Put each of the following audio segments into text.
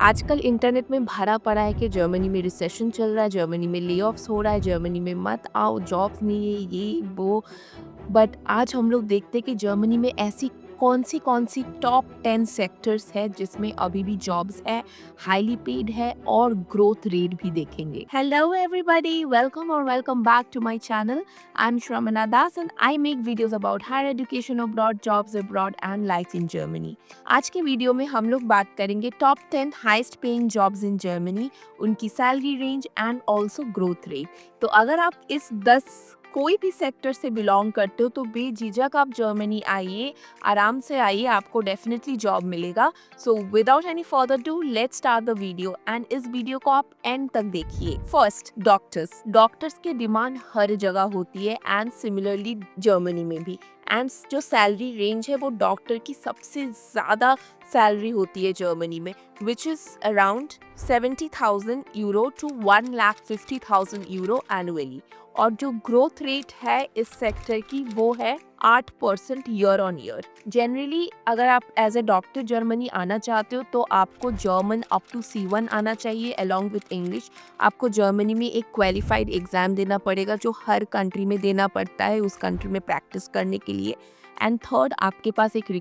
आजकल इंटरनेट में भरा पड़ा है कि जर्मनी में रिसेशन चल रहा है, जर्मनी में ले-ऑफ्स हो रहा है, जर्मनी में मत आओ, जॉब्स नहीं है, ये वो। बट आज हम लोग देखते हैं कि जर्मनी में ऐसी कौन-सी टॉप 10 सेक्टर्स है जिसमें अभी भी जॉब्स है, हाईली पेड है और ग्रोथ रेट भी देखेंगे। Hello everybody, welcome back to my channel. I am Shramana Das and I make videos about higher education abroad, jobs abroad and life in Germany. आज के वीडियो में हम लोग बात करेंगे top 10 highest paying jobs in Germany, उनकी salary range and also growth rate. तो अगर आप इस 10 कोई भी सेक्टर से बिलोंग करते हो तो बेझिझक आप जर्मनी आइए, आराम से आइए, आपको डेफिनेटली जॉब मिलेगा। So without any further do let's start the video and इस वीडियो को आप एंड तक देखिए। फर्स्ट, डॉक्टर्स की डिमांड हर जगह होती है एंड सिमिलरली जर्मनी में भी। एंड जो सैलरी रेंज है वो डॉक्टर की सबसे ज़्यादा सैलरी होती है जर्मनी में, which is around 70,000 euro to 1,50,000 euro annually. और जो ग्रोथ रेट है इस सेक्टर की वो है 8% ईयर ऑन ईयर। जनरली अगर आप एज ए डॉक्टर जर्मनी आना चाहते हो तो आपको जर्मन अप टू C1 आना चाहिए अलोंग विथ इंग्लिश। आपको जर्मनी में एक क्वालिफाइड एग्जाम देना पड़ेगा जो हर कंट्री में देना पड़ता है उस कंट्री में प्रैक्टिस करने के लिए। एंड थर्ड, आपके पास एक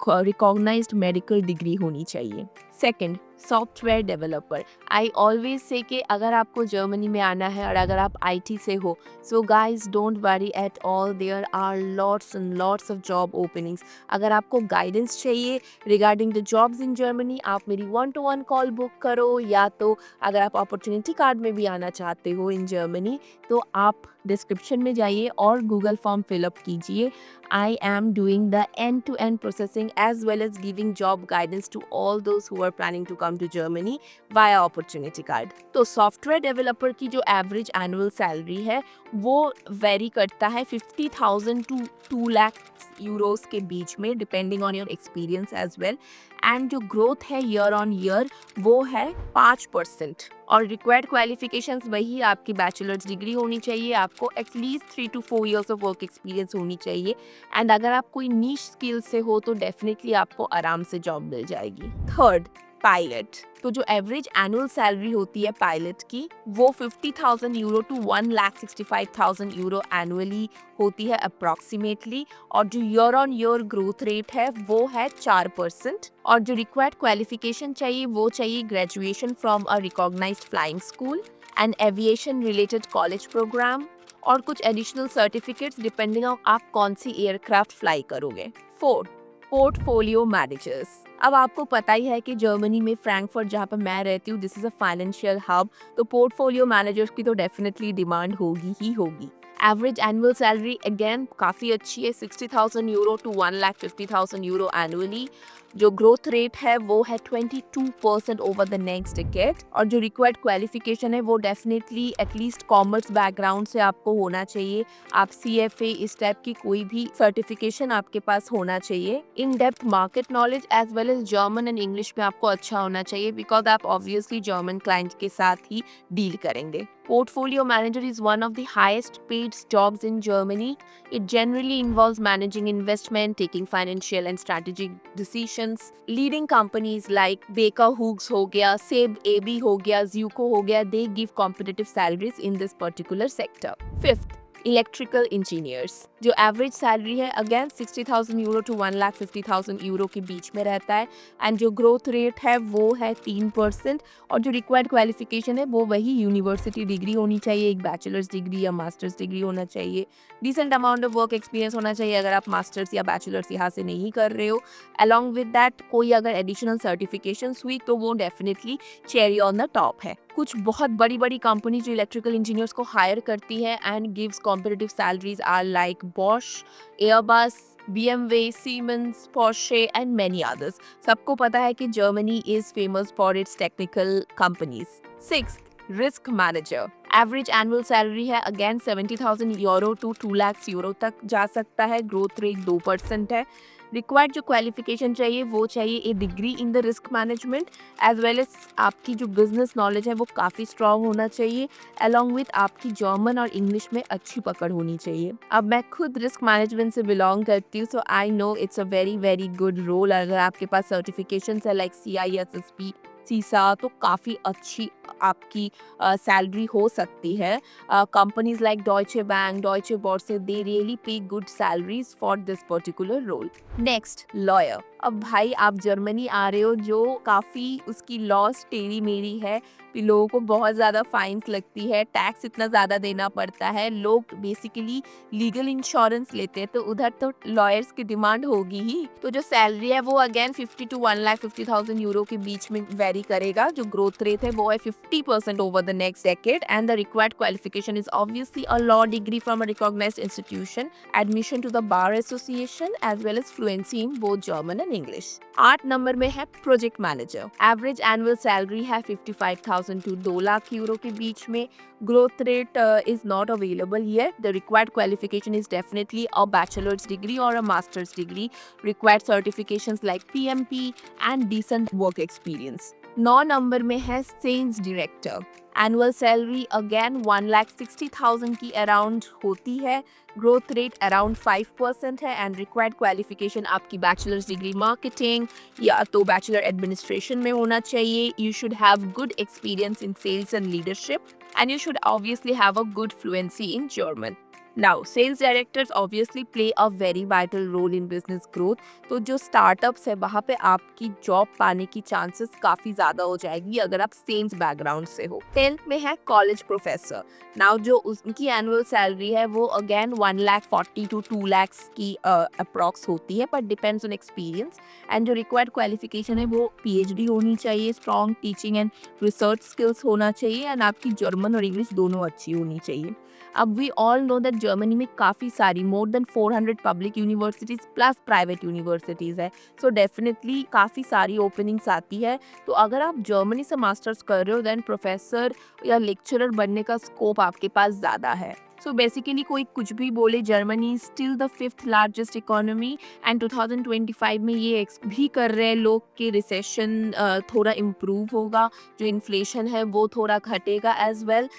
रिकॉग्नाइज्ड मेडिकल डिग्री होनी चाहिए। Second, software developer. I always say कि अगर आपको जर्मनी में आना है और अगर आप IT से हो, so guys don't worry at all, there are lots and lots of job openings. अगर आपको गाइडेंस चाहिए regarding the jobs in Germany, आप मेरी 1-to-1 कॉल बुक करो, या तो अगर आप अपॉर्चुनिटी कार्ड में भी आना चाहते हो इन जर्मनी तो आप डिस्क्रिप्शन में जाइए और गूगल फॉर्म फिलअप कीजिए। I am doing the end-to-end processing as well as giving job guidance to all those who are planning to come to Germany via opportunity card. तो software developer की जो average annual salary है वो very करता है 50,000 to 2 lakh Euros के बीच में, depending on your experience as well. And जो ग्रोथ है ईयर ऑन ईयर वो है 5%। और रिक्वायर्ड क्वालिफिकेशंस वही, आपकी बैचलर्स डिग्री होनी चाहिए, आपको at least 3 to 4 years of work experience होनी चाहिए। एंड अगर आप कोई नीश स्किल से हो तो डेफिनेटली आपको आराम से जॉब मिल जाएगी। Third, pilot. तो जो एवरेज एनुअल सैलरी होती है पायलट की वो 50,000 यूरो टू 1,65,000 यूरो एनुअली होती है अप्रॉक्सीमेटली। और जो year on year growth rate है वो है 4%। और जो रिक्वायर्ड क्वालिफिकेशन चाहिए वो चाहिए graduation from a recognised flying school and aviation related college program और कुछ एडिशनल सर्टिफिकेट्स डिपेंडिंग ऑन आप कौन सी एयरक्राफ्ट फ्लाई करोगे। Fourth, portfolio managers. अब आपको पता ही है कि जर्मनी में फ्रैंकफर्ट जहाँ पर मैं रहती हूँ this is a financial hub, तो पोर्टफोलियो मैनेजर्स की तो डेफिनेटली डिमांड होगी ही होगी। एवरेज एनुअल सैलरी अगेन काफ़ी अच्छी है, 60,000 यूरो टू 1,50,000 यूरो एनुअली। जो ग्रोथ रेट है वो है 22% ओवर द नेक्स्ट डिकेड। और जो रिक्वायर्ड क्वालिफिकेशन है वो डेफिनेटली एटलीस्ट कॉमर्स बैकग्राउंड से आपको होना चाहिए। आप CFA इस टाइप की कोई भी सर्टिफिकेशन आपके पास होना चाहिए। In depth market knowledge as well as German and English में आपको अच्छा होना चाहिए बिकॉज आप ऑब्वियसली जर्मन क्लाइंट के साथ ही डील करेंगे। Portfolio manager is one of the highest paid jobs in Germany. It generally involves managing investment, taking financial and strategic decisions, leading companies like Baker Hughes हो गया, Seb AB हो गया, Zuko हो गया. They give competitive salaries in this particular sector. Fifth, electrical engineers. जो average salary है again 60,000 euro to 1,50,000 euro के बीच में रहता है। एंड जो ग्रोथ रेट है वो है 3%। और जो रिक्वायर्ड क्वालिफिकेशन है वो वही यूनिवर्सिटी डिग्री होनी चाहिए, एक बैचलर्स डिग्री या मास्टर्स डिग्री होना चाहिए। Decent amount of work experience होना चाहिए अगर आप मास्टर्स या बैचलर्स यहाँ से नहीं कर रहे हो। अलॉन्ग विद दैट कोई अगर एडिशनल सर्टिफिकेशन हुई तो वो definitely cherry on the top है। कुछ बहुत बड़ी बड़ी कंपनी जो इलेक्ट्रिकल इंजीनियर्स को हायर करती है and gives competitive salaries are like Bosch, Airbus, BMW, Siemens, Porsche and many others. सबको पता है कि Germany is famous for its technical companies. Sixth, risk manager. Average annual salary है again 70,000 euro to 2 lakh euro तक जा सकता है, growth rate 2% है। रिक्वायर्ड जो क्वालिफिकेशन चाहिए वो चाहिए a degree in the risk management as well as आपकी जो बिजनेस नॉलेज है वो काफ़ी स्ट्रॉन्ग होना चाहिए अलॉन्ग विथ आपकी जर्मन और इंग्लिश में अच्छी पकड़ होनी चाहिए। अब मैं खुद रिस्क मैनेजमेंट से बिलोंग करती हूँ, so I know it's a very very good role. अगर आपके पास सर्टिफिकेशन है लाइक CISSP, सीसा, तो काफ़ी अच्छी आपकी सैलरी हो सकती है। Companies like Deutsche Bank, Deutsche Börse, they really pay good salaries for this particular role. Next, lawyer. अब भाई आप जर्मनी आ रहे हो जो काफ़ी उसकी लॉस टेढ़ी मेढ़ी है, फिर लोगों को बहुत ज़्यादा फाइन्स लगती है, टैक्स इतना ज़्यादा देना पड़ता है, लोग बेसिकली लीगल इंश्योरेंस लेते हैं, तो उधर तो लॉयर्स की डिमांड होगी ही। तो जो सैलरी है वो अगेन 50 टू 1,50,000 यूरो के बीच में वेरी करेगा। जो ग्रोथ रेट है वो है 50% over the next decade, and the required qualification is obviously a law degree from a recognised institution, admission to the bar association as well as fluency in both German and English. 8 number में है project manager. Average annual salary है 55,000 to 2 lakh euro के बीच में। Growth rate is not available yet. The required qualification is definitely a bachelor's degree or a master's degree. Required certifications like PMP and decent work experience. 9 number में है sales director. Annual salary again 1,60,000 की around होती है। Growth rate around 5% है, and required qualification आपकी bachelors degree marketing या तो bachelor administration में होना चाहिए। You should have good experience in sales and leadership, and you should obviously have a good fluency in German. Now, sales directors obviously play a very vital role in business growth. तो जो startups है वहाँ पे आपकी job पाने की chances काफ़ी ज़्यादा हो जाएगी अगर आप सेल्स बैकग्राउंड से हो। 10th में है कॉलेज प्रोफेसर। नाउ जो उनकी एनुअल सैलरी है वो अगेन 1,40,000 टू 2 lakhs की अप्रॉक्स होती है, but depends on experience. And जो रिक्वायर्ड क्वालिफिकेशन है वो पीएचडी होनी चाहिए, strong teaching and research skills होना चाहिए, एंड आपकी जर्मन और इंग्लिश दोनों अच्छी होनी चाहिए। अब we all know that Germany में काफ़ी सारी more than 400 public universities plus private universities है, सो डेफिनेटली काफ़ी सारी ओपनिंग्स आती है। तो अगर आप जर्मनी से मास्टर्स कर रहे हो देन प्रोफेसर या लेक्चरर बनने का स्कोप आपके पास ज़्यादा है। सो बेसिकली कोई कुछ भी बोले, Germany still the 5th largest economy, and 2025 में ये भी कर रहे हैं लोग कि रिसेशन थोड़ा इम्प्रूव होगा, जो इन्फ्लेशन है वो थोड़ा घटेगा, एज वेल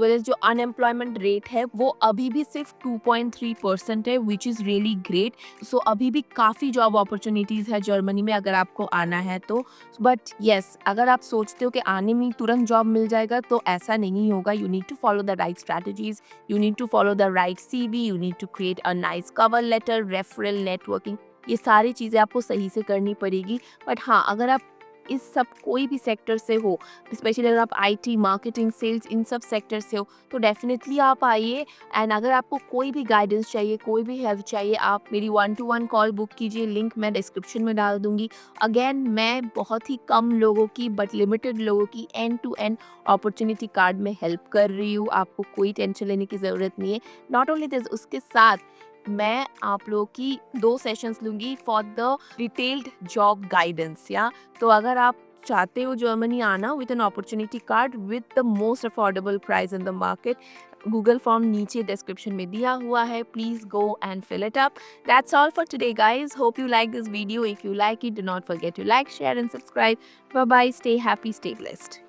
एज जो अनएम्प्लॉयमेंट रेट है वो अभी भी सिर्फ 2.3% है, विच इज़ रियली ग्रेट। सो अभी भी काफ़ी जॉब अपॉर्चुनिटीज़ है जर्मनी में अगर आपको आना है तो। बट येस, अगर आप सोचते हो कि आने में तुरंत जॉब मिल जाएगा तो ऐसा नहीं होगा। You need to follow the right strategies, you need to follow the right CV, you need to create a nice cover letter, referral, networking, ये सारी चीज़ें आपको सही से करनी पड़ेगी। बट हाँ, अगर आप इस सब कोई भी सेक्टर से हो, स्पेशली अगर आप आईटी, मार्केटिंग, सेल्स, इन सब सेक्टर से हो, तो डेफिनेटली आप आइए। एंड अगर आपको कोई भी गाइडेंस चाहिए, कोई भी हेल्प चाहिए, आप मेरी 1-to-1 कॉल बुक कीजिए, लिंक मैं डिस्क्रिप्शन में डाल दूंगी। अगेन, मैं बहुत ही कम लोगों की बट लिमिटेड लोगों की end to end opportunity card में हेल्प कर रही हूँ, आपको कोई टेंशन लेने की ज़रूरत नहीं है। नॉट ओनली दिस, उसके साथ मैं आप लोगों की 2 सेशंस लूँगी for the detailed job guidance, या तो अगर आप चाहते हो जर्मनी आना with an opportunity card with the most affordable price in the market, Google form नीचे डिस्क्रिप्शन में दिया हुआ है, please go and fill it up. That's all for today guys, hope you like this video. If you like it, do not forget to like, share and subscribe. Bye bye, stay happy, stay blessed.